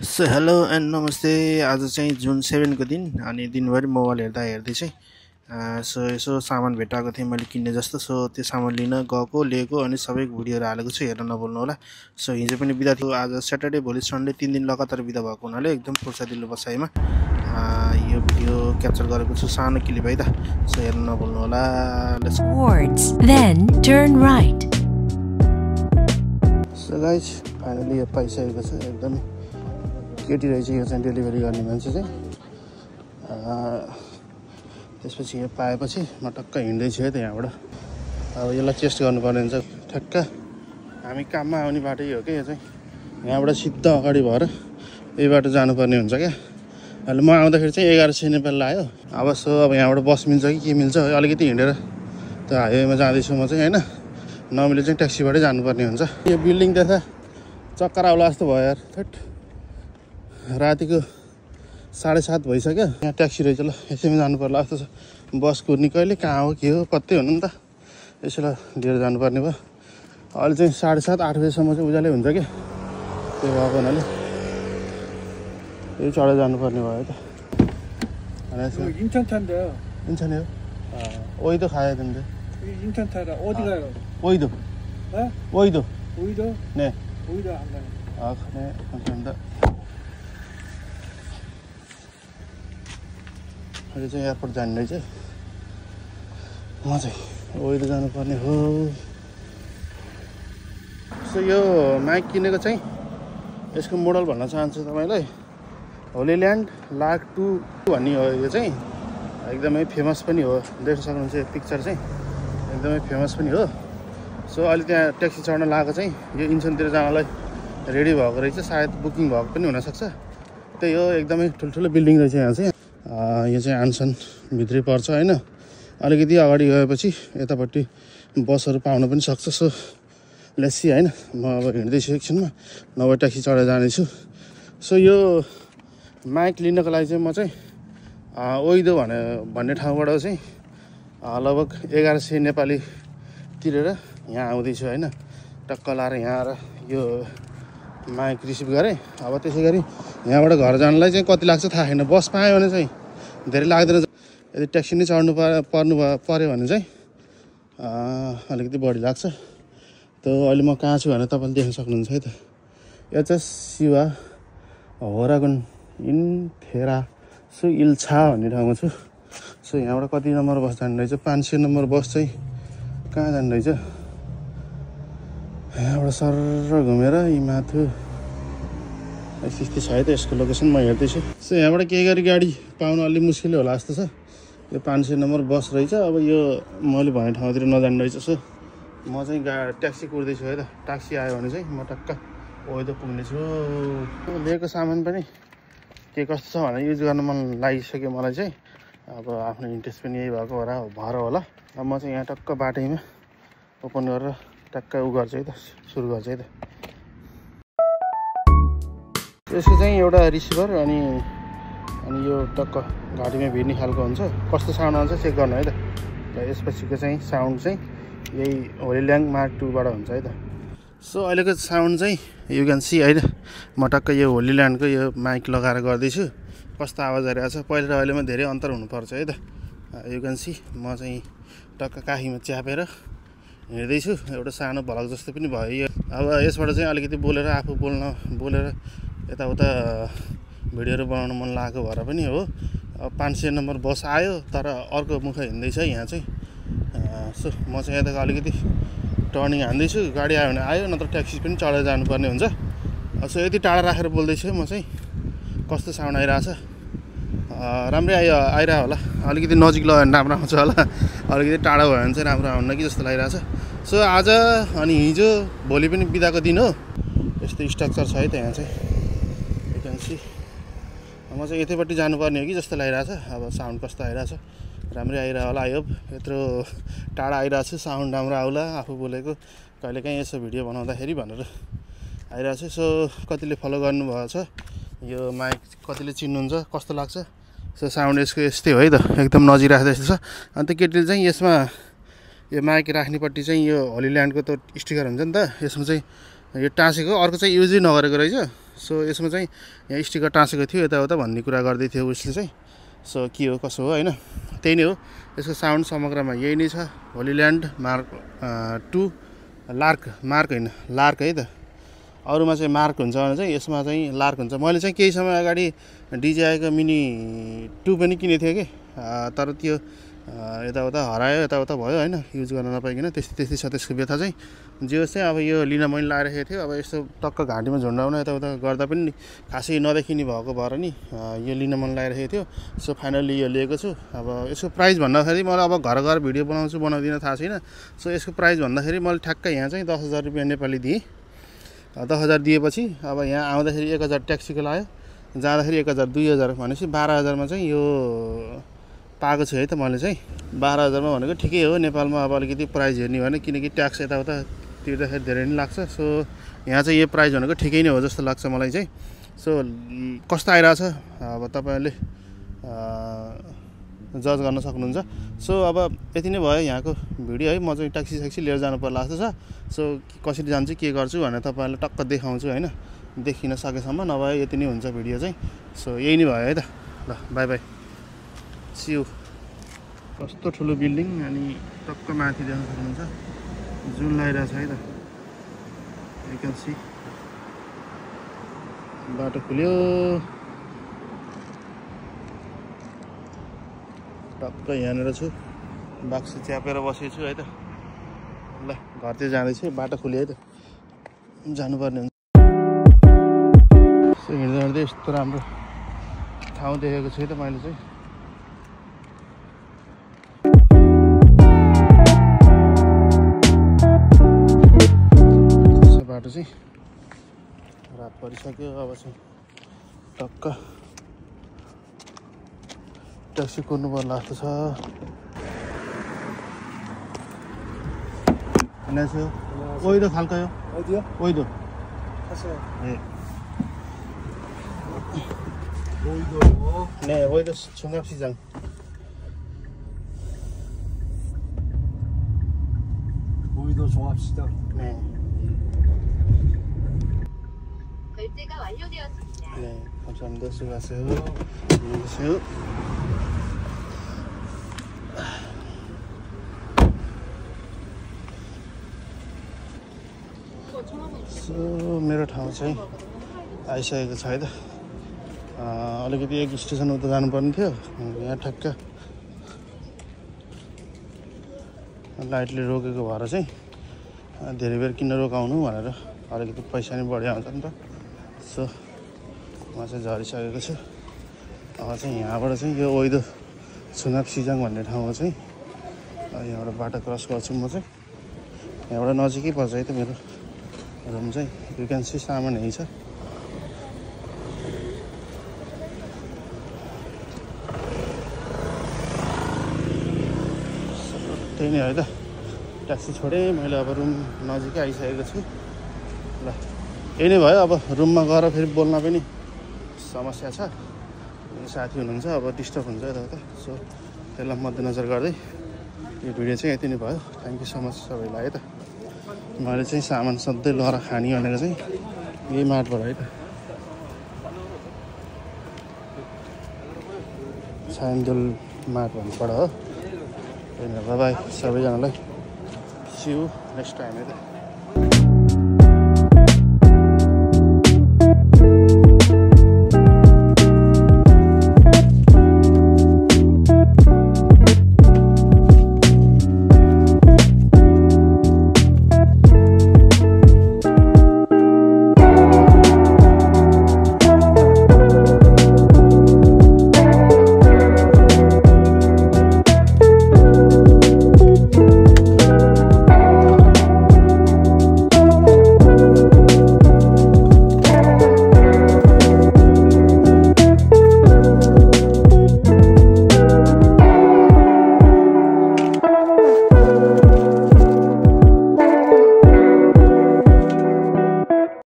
So hello and नमस्ते। आज चाहिँ जुन 7 को दिन अनि दिनभरि मोबाइल हेर्दै चाहिँ सो यसो सामान भेटाएको थिएँ मैले किन्ने जस्तो। सो त्यो सामान लिन गएको लिएको अनि सबै भिडियोहरू हालेको छु, हेर्न नभुल्नु होला। सो हिजो पनि बिदा थियो, आज स्याटरडे, भोलि सन्डे, 3 दिन लगातार बिदा भएको हुनाले एकदम फुर्सदिलो बसाइमा यो भिडियो क्याप्चर गरेको छु, सानो क्लिप है त। सो हेर्न नभुल्नु होला। Towards, then turn right. So guys finally यो पाइसकेको छ। एकदमै केटी रहेछ यो चाहिँ डेलिभरी गर्ने मान्छे चाहिँ। त्यसपछि यो पाएपछि म टक्क हिँड्दैछु है त यहाँबाट। अब यसलाई टेस्ट गर्नुपर्ने हुन्छ। ठ्याक्क हामी काममा आउने बाटो हो क्या यो चाहिँ। यहाँबाट सिधा अगाडि भएर यही बाटो जानुपर्ने हुन्छ क्या। अहिले म आउँदाखेरि चाहिँ 1100 नेपाल लाग्यो। अब यहाँबाट बस मिल्छ कि के मिल्छ, अलिकति हिँडेर त हाइवेमा जाँदैछु म चाहिँ होइन। नमिले चाहिँ ट्याक्सीबाटै जानुपर्ने हुन्छ। यो बिल्डिङ देख्दा चक्कर आउला जस्तो भयो यार। थट रातिको 7:30 भइसक्यो। यहाँ ट्याक्सी रहेछ, ल यसैमा जानु पर्ला जस्तो छ। बस कुर्नी कहिले कहाँ हो के हो पत्तै हुनु नि त। यसैलाई लिएर जानुपर्ने भयो। अहिले चाहिँ 7:30 8 बजीसम्म चाहिँ उज्यालै हुन्छ क्या। त्यो भएको हुनाले यही चढेर जानुपर्ने भयो त। 인천 탄대요. 괜찮아요? 오이도 가야 된대. 인천 타라. 어디 가요? 오이도. 네? 오이도. 오이도? 네. 오이도 안 가요. 아, 네. 감사합니다. अहिले चाहिँ एयरपोर्ट जाने रहेछ। म चाहिँ ओइदो जानुपर्ने हो। सो यो माइक किनेको चाहिँ यसको मोडल भन्न चाहन्छु तपाईँलाई। होलील्यान्ड लार्क 2 भन्ने हो यो चाहिँ। एकदमै फेमस पनि हो, देख्न सक्नुहुन्छ यो पिक्चर चाहिँ एकदमै फेमस पनि हो। सो अहिले त्यहाँ ट्याक्सी चढ्न लागेको चाहिँ यो इन्चनतिर जानलाई रेडी भएको रहेछ, सायद बुकिङ भएको पनि हुनसक्छ। त्यही हो, एकदमै ठुल्ठुलो बिल्डिङ रहेछ यहाँ चाहिँ। यो चाहिँ आनसन भित्रै पर्छ होइन। अलिकति अगाडि गएपछि यतापट्टि बसहरू पाउन पनि सक्छ। सो लेट्स सी होइन। म अब हिँड्दैछु एकछिनमा, नभए ट्याक्सी चढेर जानेछु। सो यो माइक लिनको लागि चाहिँ म चाहिँ ओइदो भन्ने ठाउँबाट चाहिँ लगभग 1100 नेपाली तिरेर यहाँ आउँदैछु होइन। टक्क लाएर यहाँ आएर यो माइक रिसिभ गरेँ। अब त्यसै गरी यहाँबाट घर जानलाई चाहिँ कति लाग्छ थाहा छैन। बस पायो भने चाहिँ धेरै लाग्दैन। यदि ट्याक्सी नै चढ्नु पऱ्यो भने चाहिँ अलिकति बढी लाग्छ। त अहिले म कहाँ छु भनेर तपाईँले देख्न सक्नुहुन्छ है त। यो चाहिँ शिवा होरागुन इन्फेरा सो इल्छा भन्ने ठाउँमा छु। सो यहाँबाट कति नम्बर बस जानु रहेछ? 500 नम्बर बस चाहिँ कहाँ जानु रहेछ? यहाँबाट सर घुमेर यी माथि त्यस्तै छ है त यसको लोकेसन। म हेर्दैछु। सो यहाँबाट केही गरी गाडी पाउन अलिक मुस्किलै होला जस्तो छ। यो 500 नम्बर बस रहेछ। अब यो मैले भने ठाउँतिर नजानु रहेछ। सो म चाहिँ ट्याक्सी कुर्दैछु है त। ट्याक्सी आयो भने चाहिँ म टक्क ओइदो पुग्नेछु। लिएको सामान पनि के कस्तो छ भनेर युज गर्न मन लागिसक्यो मलाई चाहिँ। अब आफ्नो इन्ट्रेस्ट पनि यही भएको भएर होला। अब म चाहिँ यहाँ टक्क बाटैमा ओपन गरेर टक्क उ गर्छु है त, सुरु गर्छु है त। यसको चाहिँ एउटा रिसिभर अनि यो टक्क घाँटीमा भिर्ने खालको हुन्छ। कस्तो साउन्ड आउँछ चेक गर्नु है त। यसपछिको चाहिँ साउन्ड चाहिँ यही होलील्यान्ड मार्क 2 बाट हुन्छ है त। सो अहिलेको साउन्ड चाहिँ यु क्यान सी है त। म टक्क यो होलील्यान्डको यो माइक लगाएर गर्दैछु। कस्तो आवाज आइरहेको छ, पहिला र अहिलेमा धेरै अन्तर हुनुपर्छ है त। यु क्यान सी म चाहिँ टक्क काखीमा च्यापेर हिँड्दैछु। एउटा सानो भलक जस्तो पनि भयो यो। अब यसबाट चाहिँ अलिकति बोलेर आफू बोलेर यताउता भिडियोहरू बनाउन मन लागेको भएर पनि हो। अब 500 नम्बर बस आयो तर अर्को मुख हिँड्दैछ यहाँ चाहिँ। सो म चाहिँ यताको अलिकति टर्निङ हान्दैछु। गाडी आयो भने आयो, नत्र ट्याक्सी पनि चढेर जानुपर्ने हुन्छ। सो यति टाढा राखेर बोल्दैछु म चाहिँ। कस्तो साउन्ड आइरहेछ? राम्रै आइरहेको होला। अलिकति नजिक लगायो भने राम्रो आउँछ होला, अलिकति टाढा भयो भने चाहिँ राम्रो आउन्न कि जस्तो लागिरहेछ। सो आज अनि हिजो भोलि पनि बिदाको दिन हो। यस्तो स्ट्रक्चर छ है त यहाँ चाहिँ। यु क्यान सी म चाहिँ यतैपट्टि जानुपर्ने हो कि जस्तो लागिरहेछ। अब साउन्ड कस्तो आइरहेछ? राम्रै आइरह होला। आई होप यत्रो टाढा आइरहेछ साउन्ड राम्रो आउला। आफू बोलेको कहिलेकाहीँ यसो भिडियो बनाउँदाखेरि भनेर आइरहेछ। सो कतिले फलो गर्नुभएको छ यो माइक, कतिले चिन्नुहुन्छ, कस्तो लाग्छ? सो साउन्ड यसको यस्तै हो है त, एकदम नजिक राख्दा यस्तो छ। अन्त केटीले चाहिँ यसमा यो माइक राख्नेपट्टि चाहिँ यो होलील्यान्डको त स्टिकर हुन्छ नि त, यसमा चाहिँ यो टाँसेको। अर्को चाहिँ युजै नगरेको रहेछ। सो यसमा चाहिँ यहाँ स्टिकर टाँसेको थियो यताउता भन्ने कुरा गर्दै थियो उसले चाहिँ। सो के हो कसो हो होइन, त्यही नै हो। यसको साउन्ड समग्रमा यही नै छ। होलील्यान्ड मार्क 2 मार्क होइन लार्क है त। अरूमा चाहिँ मार्क हुन्छ भने चाहिँ यसमा चाहिँ लार्क हुन्छ। मैले चाहिँ केही समय अगाडि DJI-को मिनी 2 पनि किनेको थिएँ कि, तर त्यो यताउता हरायो यताउता भयो होइन, युज गर्न नपाइकन। त्यस्तै छ त्यसको व्यथा चाहिँ। जे होस् चाहिँ अब यो लिन मैले लागिरहेको थियो। अब यस्तो टक्क घाँटीमा झुन्डाउन यताउता गर्दा पनि खासै नदेखिने भएको भएर नि यो लिन मन लागिरहेको थियो। सो फाइनल्ली यो लिएको छु। अब यसको प्राइस भन्दाखेरि मलाई अब घर घर भिडियो बनाउँछु बनाउँदिनँ थाहा छैन। सो यसको प्राइस भन्दाखेरि मैले ठ्याक्कै यहाँ चाहिँ 10,000 रुपियाँ नेपाली दिएँ। 10,000 दिएपछि अब यहाँ आउँदाखेरि 1,000 ट्याक्सीको लाग्यो, जाँदाखेरि 1,000 2,000 भनेपछि 12,000मा चाहिँ यो पाएको छु है त मैले चाहिँ। 12,000मा भनेको ठिकै हो। नेपालमा अब अलिकति प्राइस हेर्ने भने किनकि ट्याक्स यताउता तिर्दाखेरि धेरै नै लाग्छ। सो यहाँ चाहिँ यो प्राइस भनेको ठिकै नै हो जस्तो लाग्छ मलाई चाहिँ। सो कस्तो आइरहेछ अब तपाईँहरूले जज गर्न सक्नुहुन्छ। सो अब यति नै भयो यहाँको भिडियो है। म चाहिँ ट्याक्सी लिएर जानु पर्ला जस्तो छ। सो कसरी जान्छु के गर्छु भनेर तपाईँहरूलाई टक्क देखाउँछु होइन, देखिन सकेसम्म। नभए यति नै हुन्छ भिडियो चाहिँ। सो यही नै भयो है त। ल बाई बाई, सी यू। कस्तो ठुलो बिल्डिङ अनि टक्क माथि देख्न सक्नुहुन्छ जुन लगाइरहेछ है त। यु क्यान सी बाटो खुल्यो। टक्क यहाँनिर छु, बाक्स च्यापेर बसेको छु है त। ल घरतिर जाँदैछु, बाटो खुल्यो है त, जानुपर्ने हुन्छ। सो हिँड्दै हिँड्दै यस्तो राम्रो ठाउँ देखेको छु है त मैले चाहिँ। बाटो चाहिँ रात परिसक्यो। अब चाहिँ टक्क ट्याक्सी कुर्नु पर्ला जस्तो छ। 안녕하세요. 오이도 갈까요? 어디요? 오이도. 가세요. 네. 오이도. 네, 오이도 종합시장. 오이도 종합시장. 네. 결제가 완료되었습니다. 네, 감사합니다. 수고하세요. 안녕히 계세요. मेरो ठाउँ चाहिँ आइसकेको छ है त। अलिकति एक स्टेसन उता जानुपर्ने थियो। यहाँ ठ्याक्क लाइटले रोकेको भएर चाहिँ धेरै बेर किन रोकाउनु भनेर अलिकति पैसा नि बढी आउँछ नि त। सो म चाहिँ झरिसकेको छु। अब चाहिँ यहाँबाट चाहिँ यो ओइदो छुनाप सिजाङ भन्ने ठाउँमा चाहिँ यहाँबाट बाटो क्रस गर्छु म चाहिँ। यहाँबाट नजिकै पर्छ है त मेरो रुम चाहिँ। यु क्यान सी सामान यही छ। त्यही नै है त। ट्याक्सी छोडेँ मैले, अब रुम नजिकै आइसकेको छु। ल यही नै भयो। अब रुममा गएर फेरि बोल्न पनि समस्या छ। साथी हुनुहुन्छ, अब डिस्टर्ब हुन्छ यताउता। सो त्यसलाई मध्यनजर गर्दै यो भिडियो चाहिँ यति नै भयो। थ्याङ्क यू सो मच सबैलाई है त। मैले चाहिँ सामान सधैँ लगेर खाने भनेको चाहिँ यही मार्टबाट है त। साइन्दुल मार्ट भन्नुबाट हो। बाई बाई सबैजनालाई, सी यू नेक्स्ट टाइम है त।